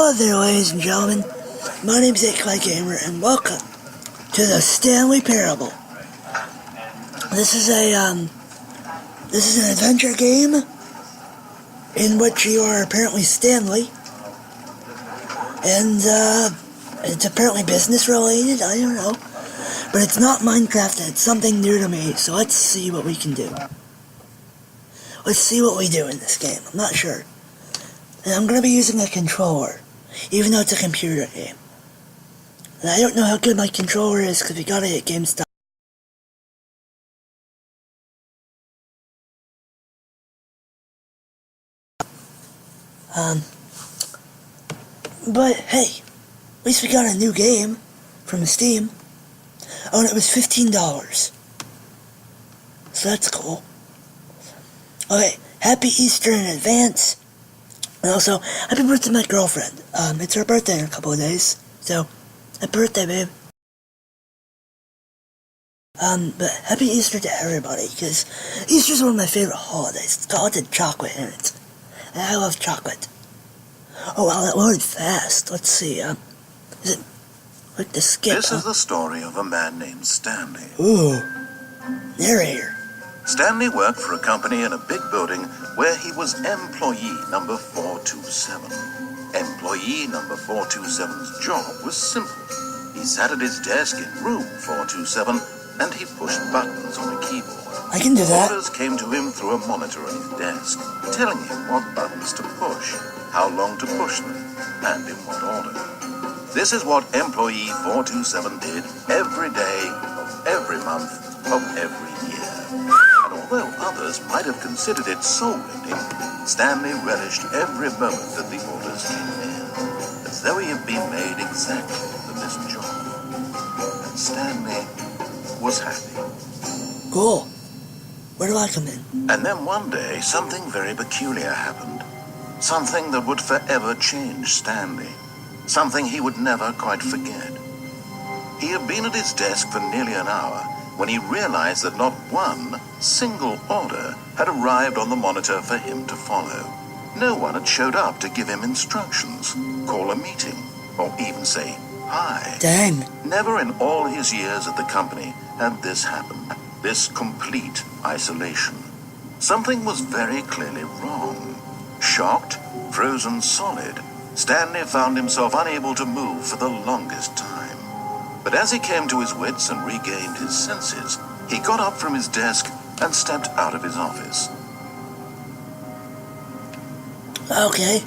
Hello there, ladies and gentlemen. My name is Gamer, and welcome to the Stanley Parable. This is an adventure game in which you are apparently Stanley, and it's apparently business related. I don't know, but it's not Minecraft. And it's something new to me. So let's see what we can do. Let's see what we do in this game. I'm not sure. And I'm going to be using a controller, even though it's a computer game. And I don't know how good my controller is, because we got it at GameStop. But hey, at least we got a new game from Steam. Oh, and it was $15. So that's cool. Okay, happy Easter in advance. And also, happy birthday to my girlfriend. It's her birthday in a couple of days. So, happy birthday, babe. But happy Easter to everybody, because Easter's one of my favorite holidays. It's got lots of chocolate in it. And I love chocolate. Oh wow, that loaded fast. Let's see, is it like the skip? This is the story of a man named Stanley. Ooh. Narrator. Stanley worked for a company in a big building where he was employee number 427. Employee number 427's job was simple. He sat at his desk in room 427 and he pushed buttons on a keyboard. I can do that. Orders came to him through a monitor on his desk, telling him what buttons to push, how long to push them, and in what order. This is what employee 427 did every day of every month of every year. And although others might have considered it soul-winning, Stanley relished every moment that the orders came in, as though he had been made exactly for this job. And Stanley was happy. Cool. Where do I come in? And then one day, something very peculiar happened. Something that would forever change Stanley. Something he would never quite forget. He had been at his desk for nearly an hour when he realized that not one single order had arrived on the monitor for him to follow. No one had showed up to give him instructions, call a meeting, or even say hi. Dang. Never in all his years at the company had this happened. This complete isolation. Something was very clearly wrong. Shocked, frozen solid, Stanley found himself unable to move for the longest time. But as he came to his wits and regained his senses, he got up from his desk and stepped out of his office. Okay.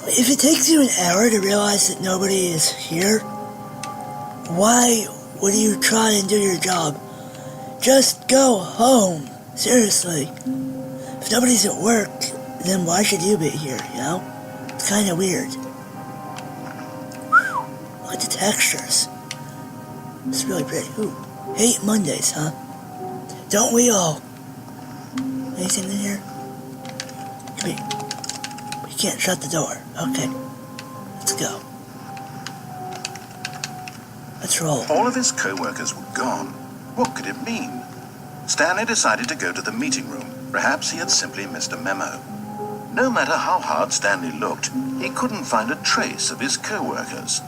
If it takes you an hour to realize that nobody is here, why would you try and do your job? Just go home. Seriously. If nobody's at work, then why should you be here, you know? It's kind of weird. Look at the textures. It's really pretty. Ooh, hate Mondays, huh? Don't we all? Anything in here? We can't shut the door. Okay. Let's go. Let's roll. All of his co-workers were gone. What could it mean? Stanley decided to go to the meeting room. Perhaps he had simply missed a memo. No matter how hard Stanley looked, he couldn't find a trace of his co-workers.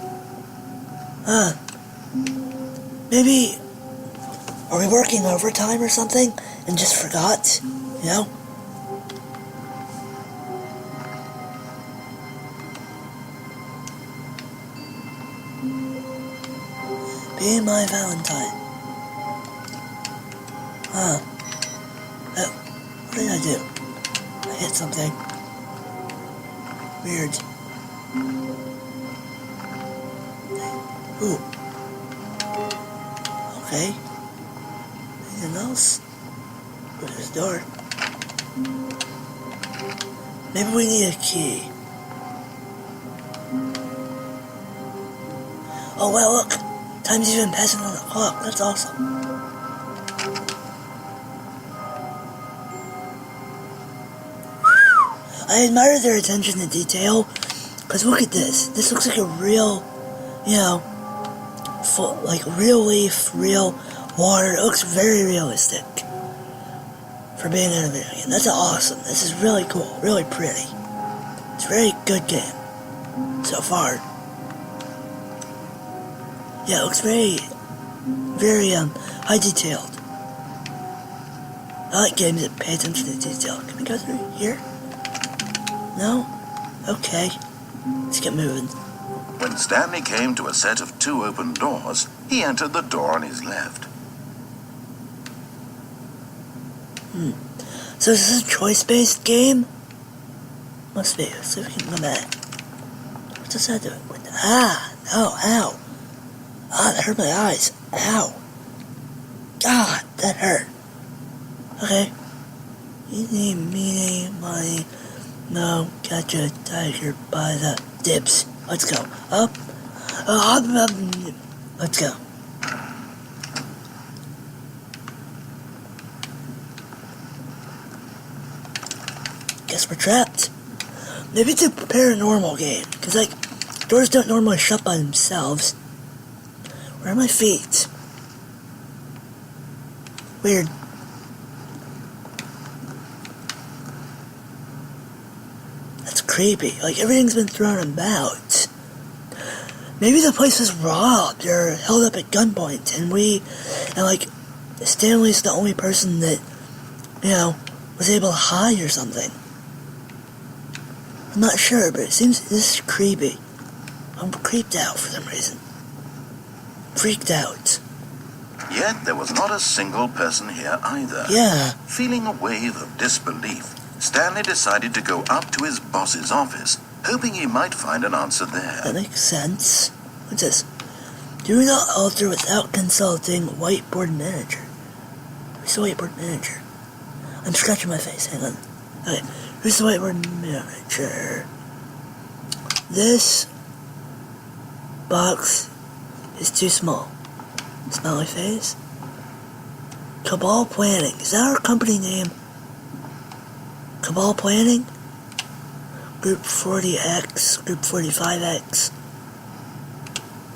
Maybe, are we working overtime or something and just forgot, you know? Be my Valentine. What did I do? I hit something. Weird. Ooh. Okay. Anything else? Where's this door? Maybe we need a key. Oh well, look! Time's even passing on the clock. That's awesome. I admire their attention to detail, because look at this. This looks like a real, you know, like real leaf, real water. It looks very realistic for being in a video game. That's awesome. This is really cool, really pretty. It's a very good game. so far. Yeah, it looks very, very, high detailed. I like games that pay attention to detail. Can we go through here? No? Okay. Let's get moving. When Stanley came to a set of 2 open doors, he entered the door on his left. So is this a choice-based game? Must be. Let's see if we can come back. What does that do? Ah! Oh, ow! Ah, that hurt my eyes. Ow! God, that hurt. Okay. Eeny, meeny, miny, no, gotcha, tiger by the dibs. Let's go. Up. Let's go. Guess we're trapped. Maybe it's a paranormal game, because, like, doors don't normally shut by themselves. Where are my feet? Weird. That's creepy. Like, everything's been thrown about. Maybe the place was robbed or held up at gunpoint, and like, Stanley's the only person that, was able to hide or something. I'm not sure, but it seems this is creepy. I'm creeped out for some reason. Freaked out. Yet there was not a single person here either. Yeah. Feeling a wave of disbelief, Stanley decided to go up to his boss's office, hoping he might find an answer there. That makes sense. What's this? Do not alter without consulting whiteboard manager. Who's the whiteboard manager? I'm scratching my face. Hang on. Okay. Who's the whiteboard manager? This box is too small. Smiley face. Cabal Planning. Is that our company name? Cabal Planning? Group 40X. Group 45X.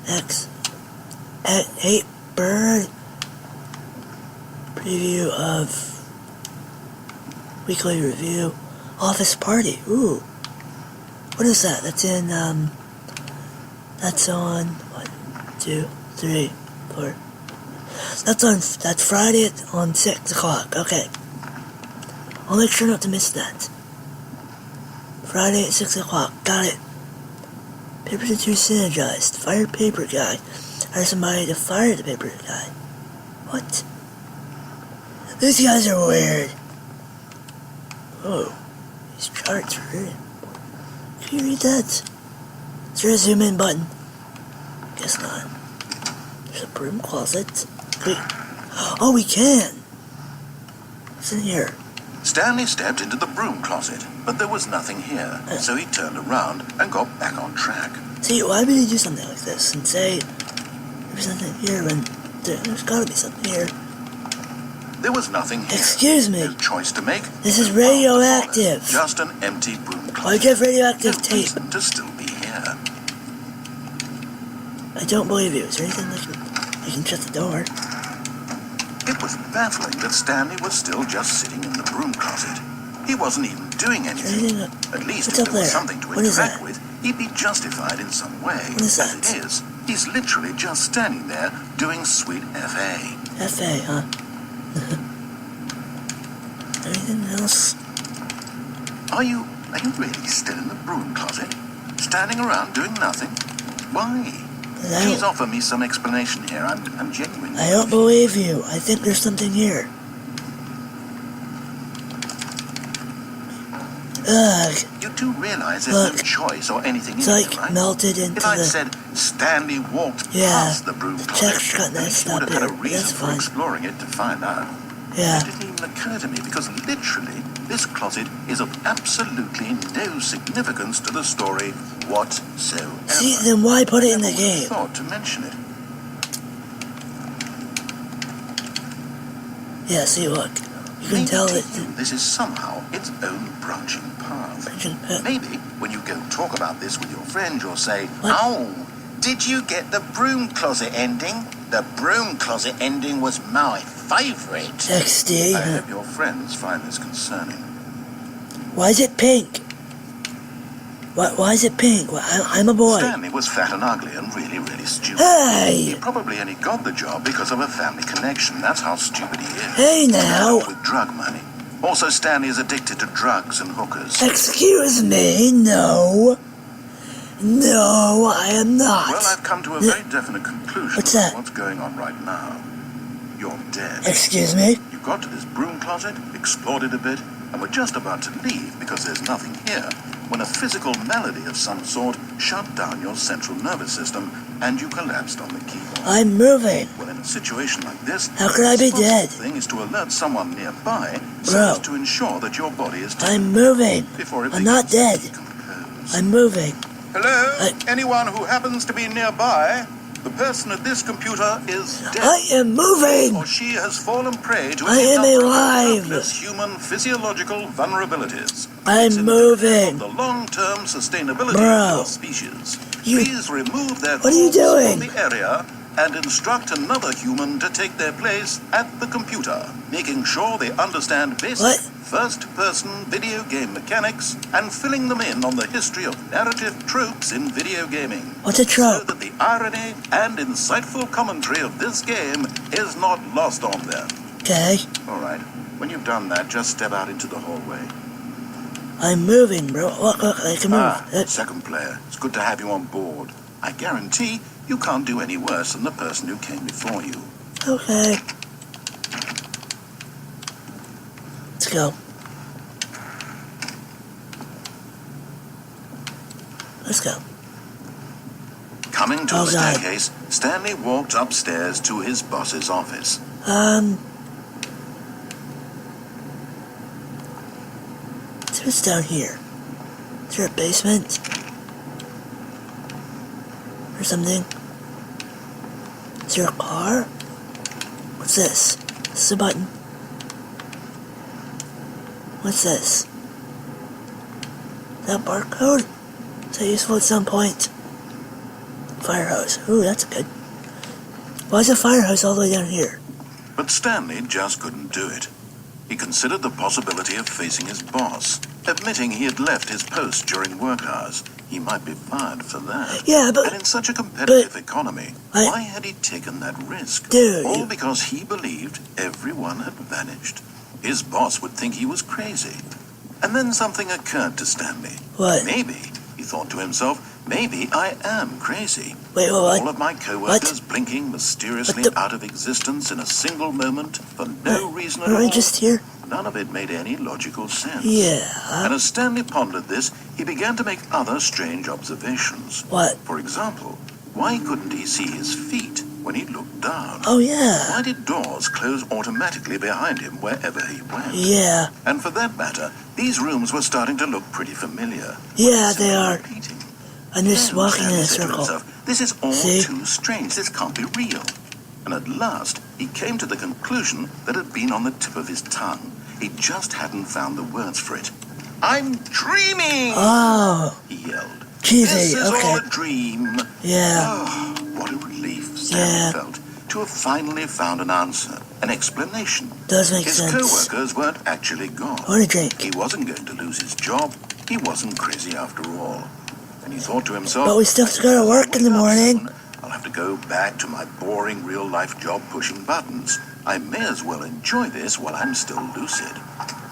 X. At 8 Bird. Preview of weekly review. Office party. Ooh. What is that? That's in, that's on 1, 2, 3, 4. That's Friday on 6 o'clock. Okay. I'll make sure not to miss that. Friday at 6 o'clock. Got it. Papers are too synergized. Fire paper guy. Hire somebody to fire the paper guy. What? These guys are weird. Oh. These charts are weird. Can you read that? Is there a zoom in button? Guess not. There's a broom closet. Wait. Oh, we can! What's in here? Stanley stepped into the broom closet, but there was nothing here, so he turned around and got back on track. See, why would he do something like this and say, there's something here when there's gotta be something here? There was nothing here. Excuse me. No choice to make. This is radioactive. Just an empty broom closet. Why'd you have radioactive No tape? reason to still be here. I don't believe you. Is there anything I can shut the door? It was baffling that Stanley was still just sitting in the broom closet. He wasn't even doing anything. At least if there was something to interact with, he'd be justified in some way. What is that? As it is, he's literally just standing there doing sweet FA. FA, huh? Anything else? Are you really still in the broom closet? Standing around doing nothing? Why? Please offer me some explanation here. I'm genuine. I don't believe you. I think there's something here. Ugh. You do realize there's no choice or anything in like it, right? melted into if I'd the... said Stanley walked past the broom closet, got then messed you would up have had a here. reason That's for fine. exploring it to find out. Yeah. It didn't even occur to me because literally this closet is of absolutely no significance to the story whatsoever. See, then why put it in the game? I thought to mention it. Yeah, see, look. You can tell Maybe it. to you this is somehow its own branching path. Maybe when you go talk about this with your friend, you'll say, What? "Oh, did you get the broom closet ending? The broom closet ending was my favourite." XD. I hope your friends find this concerning. Why is it pink? Why is it pink? Well, I'm a boy. Stanley was fat and ugly and really, really stupid. Hey! He probably only got the job because of a family connection. That's how stupid he is. Hey now! With drug money. Also, Stanley is addicted to drugs and hookers. Excuse me, no. No, I am not. Well, I've come to a very definite conclusion What's that? of what's going on right now. You're dead. Excuse me? You got to this broom closet, explored it a bit, and were just about to leave because there's nothing here, when a physical malady of some sort shut down your central nervous system and you collapsed on the keyboard. I'm moving. Well, in a situation like this, How could I be the dead? responsible thing is to alert someone nearby so Bro. as to ensure that your body is taken I'm moving. before it I'm not begins dead. to decompose. I'm moving. Hello? Anyone who happens to be nearby? The person at this computer is dead. I am moving. Or she has fallen prey to I am number of alive. hopeless human physiological vulnerabilities. I'm It's indicative moving. of the long-term sustainability Bro. of your species. You- Please remove their What are you corpse doing? from the area and instruct another human to take their place at the computer, making sure they understand basic What? first-person video game mechanics and filling them in on the history of narrative tropes in video gaming. What's a So trope? that the irony and insightful commentary of this game is not lost on them. Okay. All right. When you've done that, just step out into the hallway. I'm moving, bro. Look, I can move. Second player. It's good to have you on board. I guarantee you can't do any worse than the person who came before you. Okay. Let's go. Let's go. Coming to Oh, the God. staircase, Stanley walked upstairs to his boss's office. What's down here? Is there a basement? Or something? Is there a car? What's this? This is a button. What's this? Is that a barcode? Is that useful at some point? Fire hose. Ooh, that's good. Why is a fire hose all the way down here? But Stanley just couldn't do it. He considered the possibility of facing his boss, admitting he had left his post during work hours. He might be fired for that. Yeah, but... And in such a competitive economy, I- why had he taken that risk? Dude, All you- because he believed everyone had vanished. His boss would think he was crazy. And then something occurred to Stanley. What? Maybe, he thought to himself, maybe I am crazy. Wait, All what? of my co-workers blinking mysteriously What the- out of existence in a single moment for no reason at Are all. we just here? None of it made any logical sense. Yeah. And as Stanley pondered this, he began to make other strange observations. What? For example, why couldn't he see his feet when he looked down? Oh, yeah. Why did doors close automatically behind him wherever he went? Yeah. And for that matter, these rooms were starting to look pretty familiar. Yeah, they Simply are. repeating. I'm just Then walking in Stanley a said to circle. himself, this is all See? too strange. This can't be real. And at last, he came to the conclusion that had been on the tip of his tongue. He just hadn't found the words for it. I'm dreaming! Oh, He yelled. This cheesy. is Okay. all a dream. Yeah. Oh, what a relief Stanley Yeah. felt to have finally found an answer, an explanation. Does make His sense. co-workers weren't actually gone. What a drink. He wasn't going to lose his job. He wasn't crazy after all. And he thought to himself, But we still have to go to work in the morning. I'll have to go back to my boring real-life job pushing buttons. I may as well enjoy this while I'm still lucid.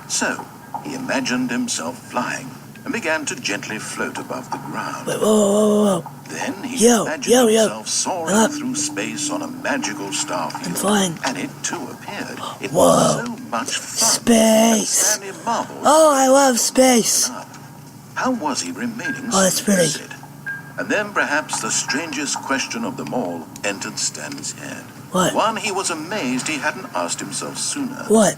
So, he imagined himself flying and began to gently float above the ground. Wait, whoa. Then he Yo, imagined yo. himself soaring Up. through space on a magical star I'm field. flying. And it too appeared. It Whoa. was so much fun. And Space. Stanley marveled. Oh, I love space. How was he remaining Oh, that's so pretty. lucid? And then perhaps the strangest question of them all entered Stanley's head. What? One he was amazed he hadn't asked himself sooner. What?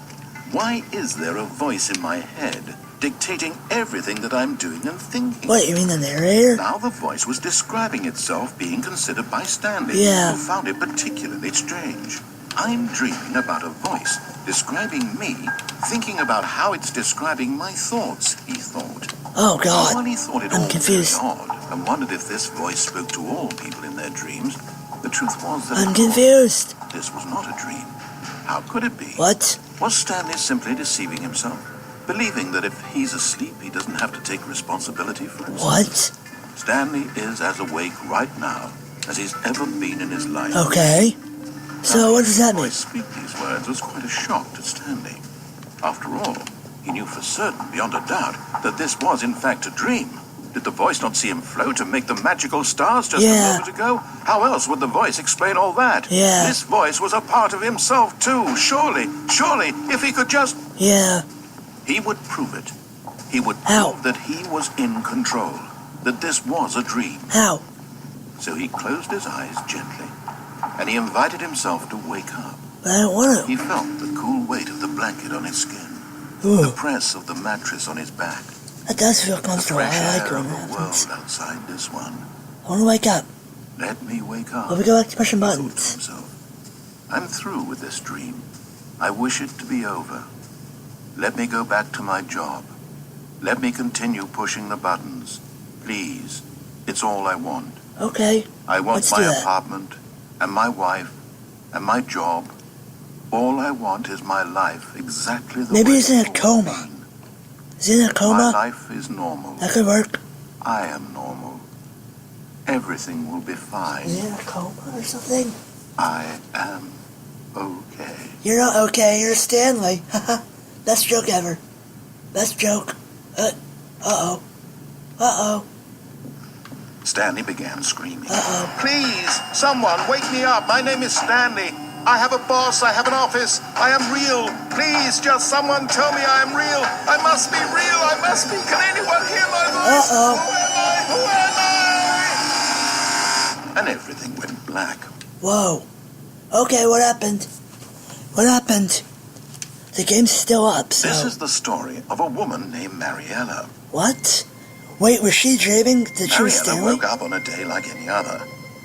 Why is there a voice in my head dictating everything that I'm doing and thinking? What, you mean the narrator? Now the voice was describing itself being considered by Stanley, Yeah. who found it particularly strange. I'm dreaming about a voice describing me, thinking about how it's describing my thoughts, he thought. Oh, While God. he thought it I'm all confused. very odd and wondered if this voice spoke to all people in their dreams, the truth was that I'm confused. this was not a dream. How could it be? What? Was Stanley simply deceiving himself? believing that if he's asleep, he doesn't have to take responsibility for himself. What? Stanley is as awake right now as he's ever been in his life. Okay. So what does that mean? To speak these words was quite a shock to Stanley. After all, he knew for certain, beyond a doubt, that this was in fact a dream. Did the voice not see him float and make the magical stars just a moment ago? How else would the voice explain all that? Yeah. This voice was a part of himself too. Surely, if he could just... Yeah. He would prove it. He would prove that he was in control. That this was a dream. How? So he closed his eyes gently, and he invited himself to wake up. But I don't want to. He felt the cool weight of the blanket on his skin, Ooh. the press of the mattress on his back, That does feel the comfortable. fresh I like air it of when the it happens. world outside this one. I want to wake up. Let me wake up. But we go back to pushing he thought to buttons. himself. I'm through with this dream. I wish it to be over. Let me go back to my job. Let me continue pushing the buttons. Please. It's all I want. Okay. I want Let's my do that. apartment, and my wife, and my job. All I want is my life exactly the Maybe way he's in a it's always coma. been. Is he in a My coma? life is normal. That could work. I am normal. Everything will be fine. Is he in a coma or something? I am okay. You're not okay. You're Stanley. Best joke ever. Best joke. Uh-oh. Uh-oh. Stanley began screaming. Uh-oh. Please, someone, wake me up. My name is Stanley. I have a boss. I have an office. I am real. Please, just someone tell me I am real. I must be real. I must be. Can anyone hear my voice? Uh-oh. Who am I? And everything went black. Whoa. Okay, what happened? What happened? The game's still up, so... This is the story of a woman named Mariella. What? Wait, was she dreaming that she was Mariella Stanley? woke up on a day like any other.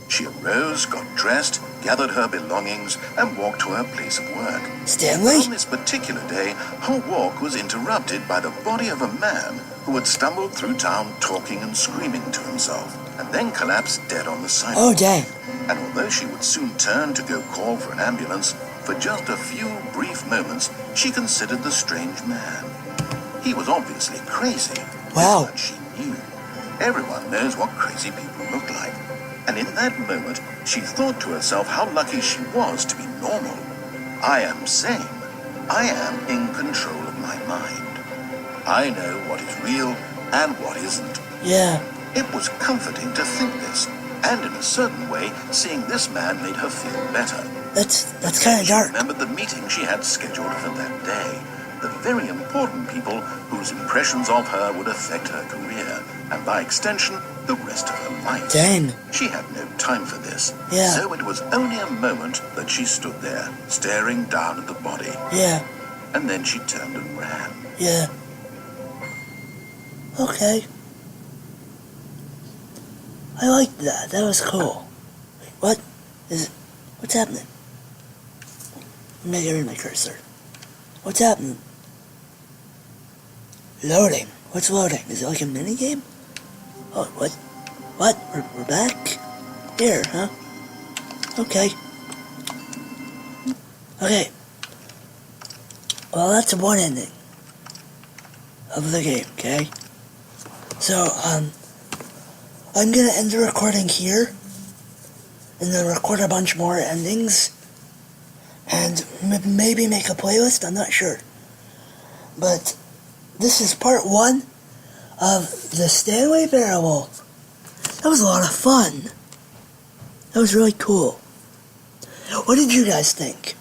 She arose, got dressed, gathered her belongings, and walked to her place of work. Stanley? On this particular day, her walk was interrupted by the body of a man who had stumbled through town talking and screaming to himself, and then collapsed dead on the sidewalk. Oh, dang. And although she would soon turn to go call for an ambulance, for just a few brief moments, she considered the strange man. He was obviously crazy. Wow. But she knew. Everyone knows what crazy people look like. And in that moment, she thought to herself how lucky she was to be normal. I am sane. I am in control of my mind. I know what is real and what isn't. Yeah. It was comforting to think this, and in a certain way, seeing this man made her feel better. That's kind of dark. She remembered the meeting she had scheduled for that day. The very important people whose impressions of her would affect her career, and by extension, the rest of her life. Dang. She had no time for this. Yeah. So it was only a moment that she stood there, staring down at the body. Yeah. And then she turned and ran. Yeah. Okay. I liked that. That was cool. Wait, what? What's happening? I'm not hearing my cursor. What's happening? Loading. What's loading? Is it like a mini game? Oh, what? What? We're back? Here, huh? Okay. Okay. Well, that's one ending of the game, okay? So, I'm gonna end the recording here, and then record a bunch more endings, and maybe make a playlist, I'm not sure. But this is part 1 of the Stanley Parable. That was a lot of fun. That was really cool. What did you guys think?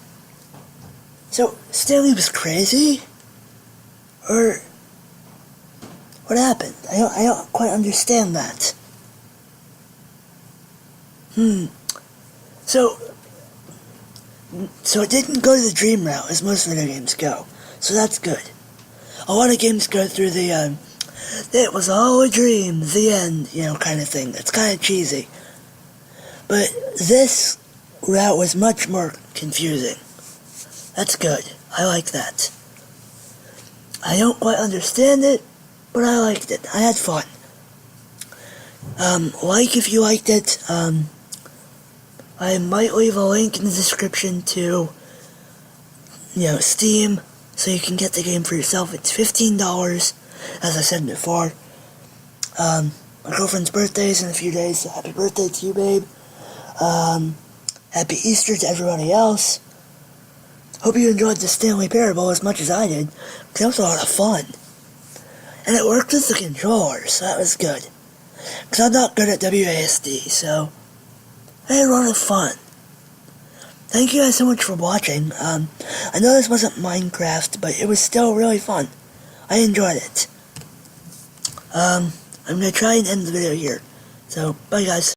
So, Stanley was crazy? Or what happened? I don't quite understand that. So it didn't go to the dream route as most video games go. So that's good. A lot of games go through the, it was all a dream, the end, kind of thing. It's kind of cheesy. But this route was much more confusing. That's good. I like that. I don't quite understand it, but I liked it. I had fun. Like if you liked it. I might leave a link in the description to, Steam, so you can get the game for yourself. It's $15, as I said before. My girlfriend's birthday is in a few days, so happy birthday to you, babe. Happy Easter to everybody else. Hope you enjoyed the Stanley Parable as much as I did, because that was a lot of fun. And it worked with the controller, so that was good. Because I'm not good at WASD, so I had a lot of fun. Thank you guys so much for watching. I know this wasn't Minecraft, but it was still really fun. I enjoyed it. I'm going to try and end the video here. So, bye guys.